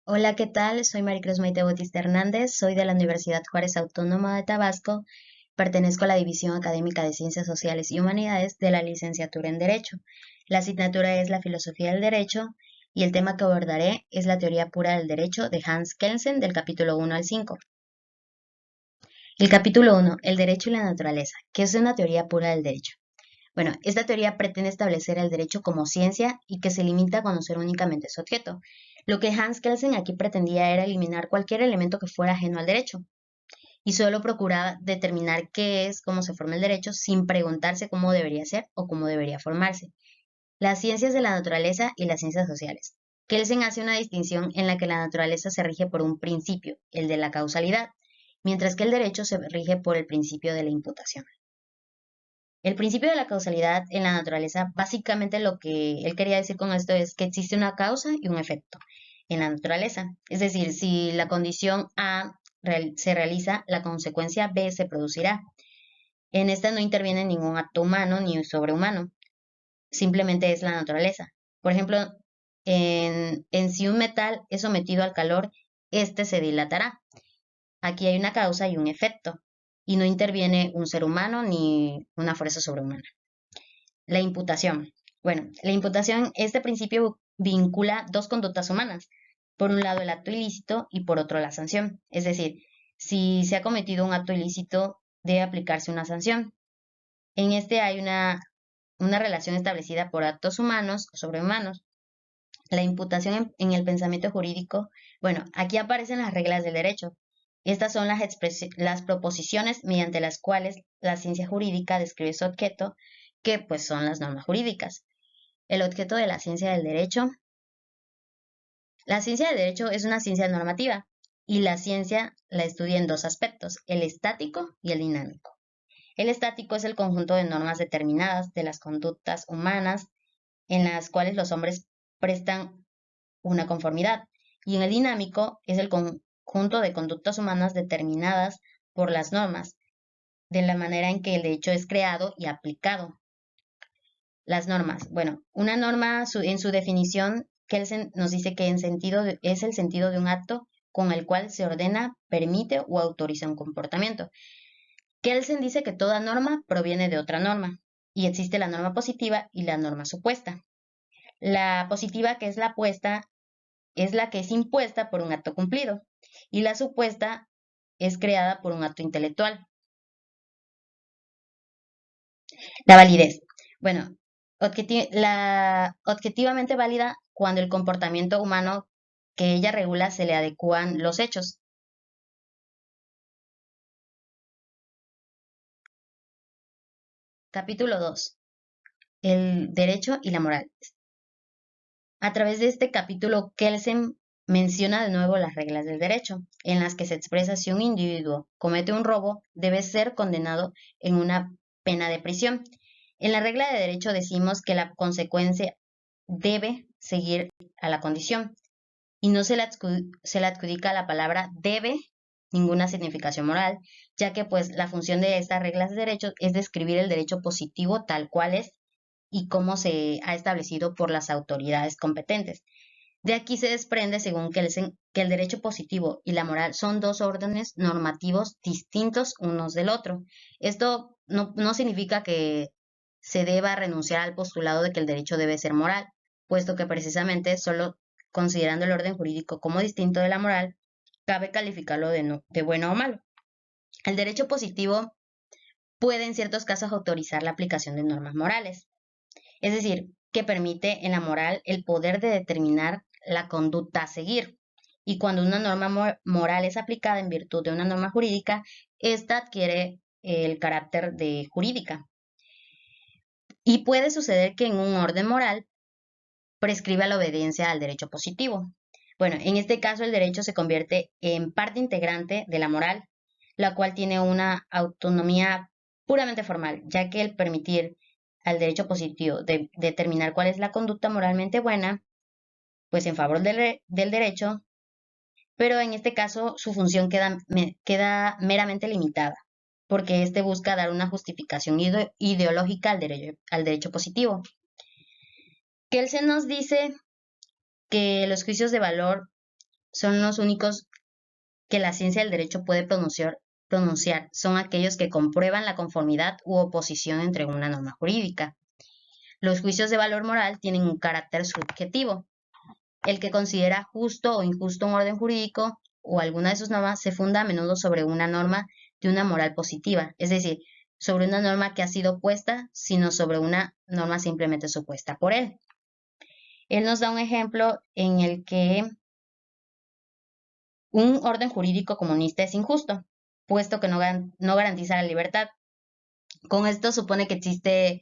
Hola, ¿qué tal? Soy Maricruz Maite Bautista Hernández, soy de la Universidad Juárez Autónoma de Tabasco, pertenezco a la División Académica de Ciencias Sociales y Humanidades de la licenciatura en Derecho. La asignatura es la Filosofía del Derecho y el tema que abordaré es la teoría pura del derecho de Hans Kelsen del capítulo 1 al 5. El capítulo 1, el derecho y la naturaleza, que es una teoría pura del derecho. Bueno, esta teoría pretende establecer el derecho como ciencia y que se limita a conocer únicamente su objeto. Lo que Hans Kelsen aquí pretendía era eliminar cualquier elemento que fuera ajeno al derecho y solo procuraba determinar qué es, cómo se forma el derecho, sin preguntarse cómo debería ser o cómo debería formarse. Las ciencias de la naturaleza y las ciencias sociales. Kelsen hace una distinción en la que la naturaleza se rige por un principio, el de la causalidad, mientras que el derecho se rige por el principio de la imputación. El principio de la causalidad en la naturaleza, básicamente lo que él quería decir con esto es que existe una causa y un efecto en la naturaleza. Es decir, si la condición A se realiza, la consecuencia B se producirá. En esta no interviene ningún acto humano ni sobrehumano, simplemente es la naturaleza. Por ejemplo, en si un metal es sometido al calor, éste se dilatará. Aquí hay una causa y un efecto, y no interviene un ser humano ni una fuerza sobrehumana. La imputación. Bueno, la imputación, este principio vincula dos conductas humanas. Por un lado el acto ilícito y por otro la sanción. Es decir, si se ha cometido un acto ilícito, debe aplicarse una sanción. En este hay una relación establecida por actos humanos o sobrehumanos. La imputación en el pensamiento jurídico, bueno, aquí aparecen las reglas del derecho. Estas son las proposiciones mediante las cuales la ciencia jurídica describe su objeto, que pues son las normas jurídicas. El objeto de la ciencia del derecho. La ciencia del derecho es una ciencia normativa y la ciencia la estudia en dos aspectos, el estático y el dinámico. El estático es el conjunto de normas determinadas de las conductas humanas en las cuales los hombres prestan una conformidad, y en el dinámico es el conjunto de conductas humanas determinadas por las normas, de la manera en que el derecho es creado y aplicado. Las normas. Bueno, una norma en su definición, Kelsen nos dice que es el sentido de un acto con el cual se ordena, permite o autoriza un comportamiento. Kelsen dice que toda norma proviene de otra norma y existe la norma positiva y la norma supuesta. La positiva, que es la puesta, es la que es impuesta por un acto cumplido y la supuesta es creada por un acto intelectual. La validez. Bueno, la objetivamente válida cuando el comportamiento humano que ella regula se le adecúan los hechos. Capítulo 2. El derecho y la moral. A través de este capítulo, Kelsen menciona de nuevo las reglas del derecho, en las que se expresa si un individuo comete un robo, debe ser condenado en una pena de prisión. En la regla de derecho decimos que la consecuencia debe seguir a la condición y no se le adjudica a la palabra debe ninguna significación moral, ya que pues la función de estas reglas de derecho es describir el derecho positivo tal cual es y cómo se ha establecido por las autoridades competentes. De aquí se desprende, según Kelsen, que el derecho positivo y la moral son dos órdenes normativos distintos unos del otro. Esto no significa que se deba renunciar al postulado de que el derecho debe ser moral, puesto que precisamente solo considerando el orden jurídico como distinto de la moral, cabe calificarlo de bueno o malo. El derecho positivo puede en ciertos casos autorizar la aplicación de normas morales, es decir, que permite en la moral el poder de determinar la conducta a seguir. Y cuando una norma moral es aplicada en virtud de una norma jurídica, ésta adquiere el carácter de jurídica. Y puede suceder que en un orden moral prescriba la obediencia al derecho positivo. Bueno, en este caso el derecho se convierte en parte integrante de la moral, la cual tiene una autonomía puramente formal, ya que el permitir al derecho positivo de determinar cuál es la conducta moralmente buena, pues en favor del derecho, pero en este caso su función queda meramente limitada, porque éste busca dar una justificación ideológica al derecho positivo. Kelsen nos dice que los juicios de valor son los únicos que la ciencia del derecho puede pronunciar. Son aquellos que comprueban la conformidad u oposición entre una norma jurídica. Los juicios de valor moral tienen un carácter subjetivo. El que considera justo o injusto un orden jurídico o alguna de sus normas se funda a menudo sobre una norma de una moral positiva, es decir, sobre una norma que ha sido puesta, sino sobre una norma simplemente supuesta por él. Él nos da un ejemplo en el que un orden jurídico comunista es injusto, puesto que no garantiza la libertad. Con esto supone que existe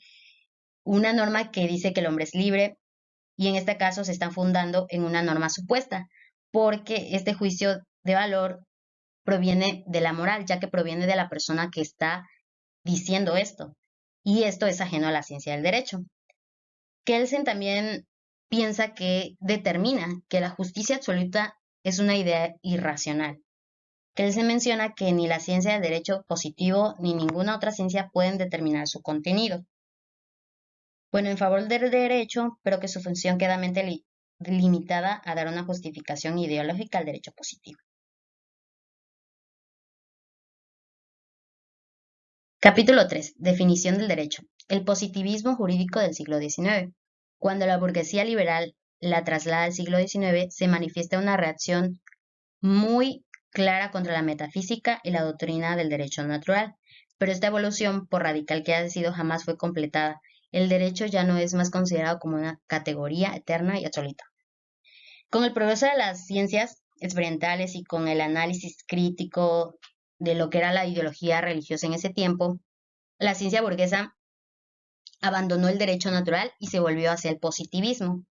una norma que dice que el hombre es libre y en este caso se están fundando en una norma supuesta, porque este juicio de valor proviene de la moral, ya que proviene de la persona que está diciendo esto. Y esto es ajeno a la ciencia del derecho. Kelsen también piensa que determina que la justicia absoluta es una idea irracional. Kelsen menciona que ni la ciencia del derecho positivo ni ninguna otra ciencia pueden determinar su contenido. Bueno, en favor del derecho, pero que su función queda limitada a dar una justificación ideológica al derecho positivo. Capítulo 3. Definición del derecho. El positivismo jurídico del siglo XIX. Cuando la burguesía liberal la traslada al siglo XIX, se manifiesta una reacción muy clara contra la metafísica y la doctrina del derecho natural. Pero esta evolución, por radical que haya sido, jamás fue completada. El derecho ya no es más considerado como una categoría eterna y absoluta. Con el progreso de las ciencias experimentales y con el análisis crítico de lo que era la ideología religiosa en ese tiempo, la ciencia burguesa abandonó el derecho natural y se volvió hacia el positivismo.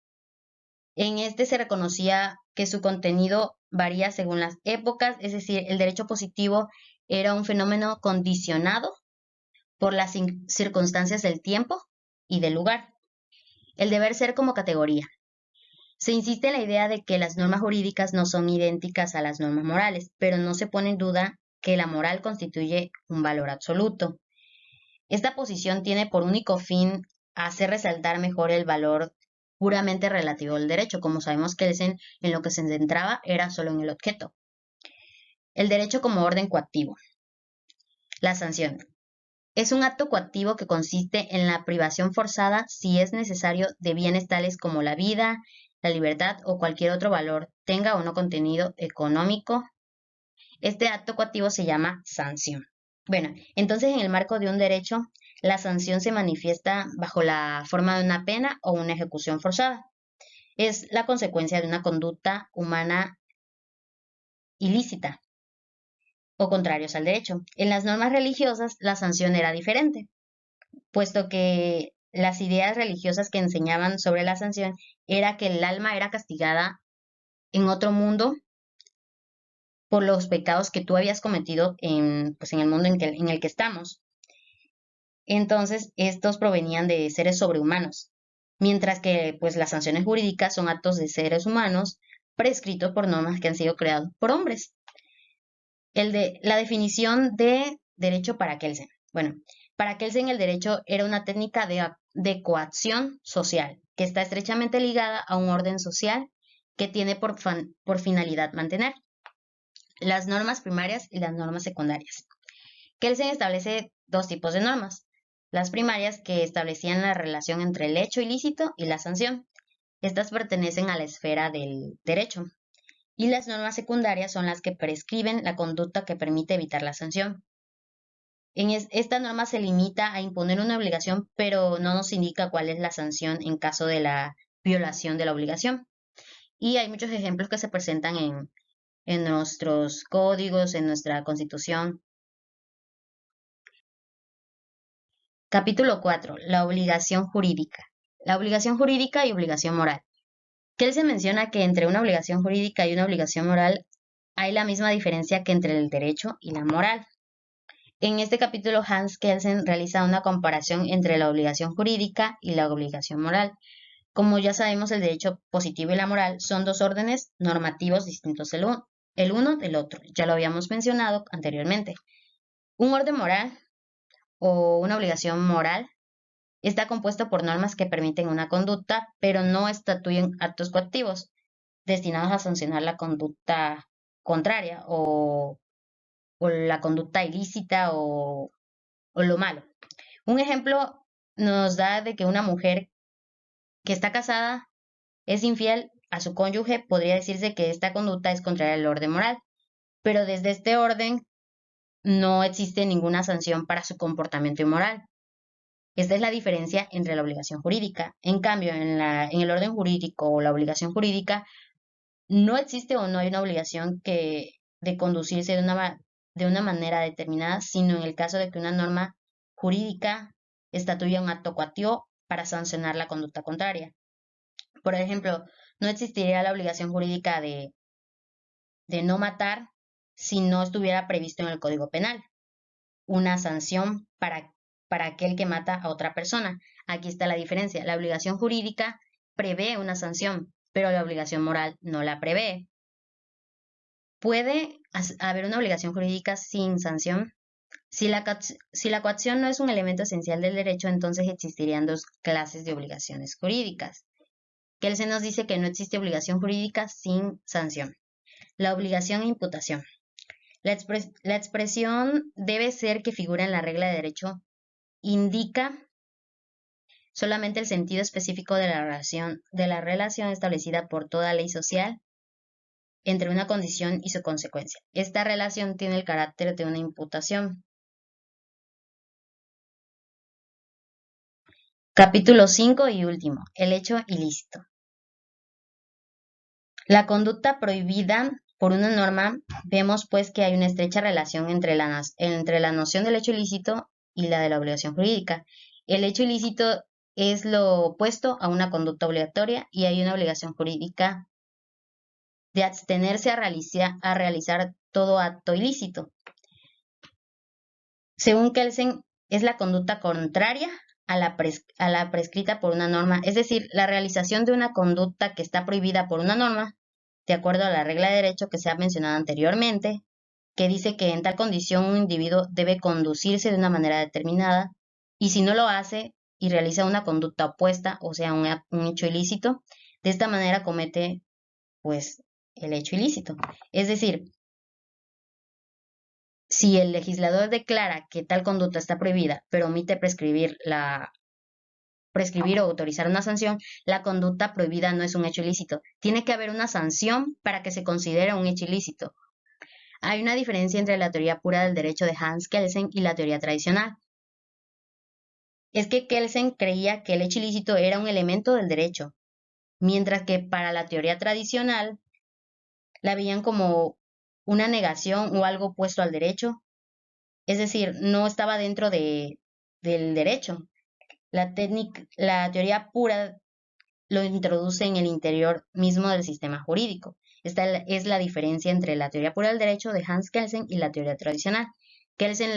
En este se reconocía que su contenido varía según las épocas, es decir, el derecho positivo era un fenómeno condicionado por las circunstancias del tiempo y del lugar. El deber ser como categoría. Se insiste en la idea de que las normas jurídicas no son idénticas a las normas morales, pero no se pone en duda que la moral constituye un valor absoluto. Esta posición tiene por único fin hacer resaltar mejor el valor puramente relativo del derecho. Como sabemos que en lo que se centraba era solo en el objeto. El derecho como orden coactivo. La sanción. Es un acto coactivo que consiste en la privación forzada, si es necesario, de bienes tales como la vida, la libertad o cualquier otro valor, tenga o no contenido económico. Este acto coactivo se llama sanción. Bueno, entonces en el marco de un derecho, la sanción se manifiesta bajo la forma de una pena o una ejecución forzada. Es la consecuencia de una conducta humana ilícita o contrarios al derecho. En las normas religiosas, la sanción era diferente, puesto que las ideas religiosas que enseñaban sobre la sanción era que el alma era castigada en otro mundo por los pecados que tú habías cometido pues en el mundo en el que estamos. Entonces, estos provenían de seres sobrehumanos, mientras que pues las sanciones jurídicas son actos de seres humanos prescritos por normas que han sido creados por hombres. La definición de derecho para Kelsen. Bueno, para Kelsen el derecho era una técnica de coacción social que está estrechamente ligada a un orden social que tiene por finalidad mantener las normas primarias y las normas secundarias. Kelsen establece dos tipos de normas. Las primarias, que establecían la relación entre el hecho ilícito y la sanción. Estas pertenecen a la esfera del derecho. Y las normas secundarias son las que prescriben la conducta que permite evitar la sanción. Esta norma se limita a imponer una obligación, pero no nos indica cuál es la sanción en caso de la violación de la obligación. Y hay muchos ejemplos que se presentan en nuestros códigos, en nuestra Constitución. Capítulo 4. La obligación jurídica. La obligación jurídica y obligación moral. Kelsen menciona que entre una obligación jurídica y una obligación moral hay la misma diferencia que entre el derecho y la moral. En este capítulo, Hans Kelsen realiza una comparación entre la obligación jurídica y la obligación moral. Como ya sabemos, el derecho positivo y la moral son dos órdenes normativos distintos el uno del otro. Ya lo habíamos mencionado anteriormente. Un orden moral o una obligación moral está compuesto por normas que permiten una conducta, pero no estatuyen actos coactivos. destinados a sancionar la conducta contraria o la conducta ilícita o lo malo. Un ejemplo nos da de que una mujer que está casada es infiel a su cónyuge, podría decirse que esta conducta es contraria al orden moral, pero desde este orden no existe ninguna sanción para su comportamiento inmoral. Esta es la diferencia entre la obligación jurídica. En cambio, en el orden jurídico o la obligación jurídica, no existe o no hay una obligación de conducirse de una manera determinada, sino en el caso de que una norma jurídica estatuya un acto coactivo para sancionar la conducta contraria. Por ejemplo, no existiría la obligación jurídica de no matar si no estuviera previsto en el Código Penal una sanción para aquel que mata a otra persona. Aquí está la diferencia. La obligación jurídica prevé una sanción, pero la obligación moral no la prevé. ¿Puede haber una obligación jurídica sin sanción? Si la coacción no es un elemento esencial del derecho, entonces existirían dos clases de obligaciones jurídicas. Kelsen nos dice que no existe obligación jurídica sin sanción. La obligación e imputación. La expresión debe ser que figura en la regla de derecho indica solamente el sentido específico de la relación establecida por toda ley social entre una condición y su consecuencia. Esta relación tiene el carácter de una imputación. Capítulo 5 y último. El hecho ilícito. La conducta prohibida por una norma, vemos pues que hay una estrecha relación entre la noción del hecho ilícito y la de la obligación jurídica. El hecho ilícito es lo opuesto a una conducta obligatoria y hay una obligación jurídica de abstenerse a realizar todo acto ilícito. Según Kelsen, es la conducta contraria a la prescrita por una norma, es decir, la realización de una conducta que está prohibida por una norma, de acuerdo a la regla de derecho que se ha mencionado anteriormente, que dice que en tal condición un individuo debe conducirse de una manera determinada, y si no lo hace y realiza una conducta opuesta, o sea, un hecho ilícito, de esta manera comete, pues, el hecho ilícito. Es decir, si el legislador declara que tal conducta está prohibida, pero omite prescribir o autorizar una sanción, la conducta prohibida no es un hecho ilícito. Tiene que haber una sanción para que se considere un hecho ilícito. Hay una diferencia entre la teoría pura del derecho de Hans Kelsen y la teoría tradicional. Es que Kelsen creía que el hecho ilícito era un elemento del derecho, mientras que para la teoría tradicional la veían como una negación o algo opuesto al derecho, es decir, no estaba dentro del derecho. La teoría pura lo introduce en el interior mismo del sistema jurídico. Esta es la diferencia entre la teoría pura del derecho de Hans Kelsen y la teoría tradicional. Kelsen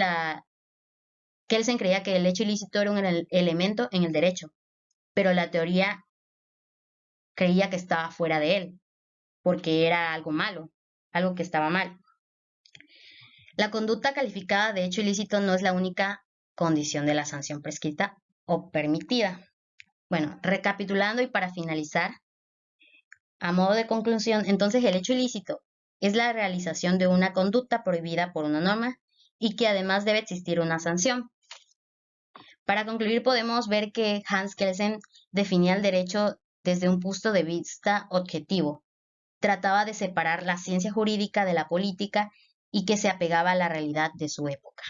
creía que el hecho ilícito era un elemento en el derecho, pero la teoría creía que estaba fuera de él, porque era algo malo, algo que estaba mal. La conducta calificada de hecho ilícito no es la única condición de la sanción prescrita o permitida. Bueno, recapitulando y para finalizar, a modo de conclusión, entonces el hecho ilícito es la realización de una conducta prohibida por una norma y que además debe existir una sanción. Para concluir, podemos ver que Hans Kelsen definía el derecho desde un punto de vista objetivo. Trataba de separar la ciencia jurídica de la política y que se apegaba a la realidad de su época.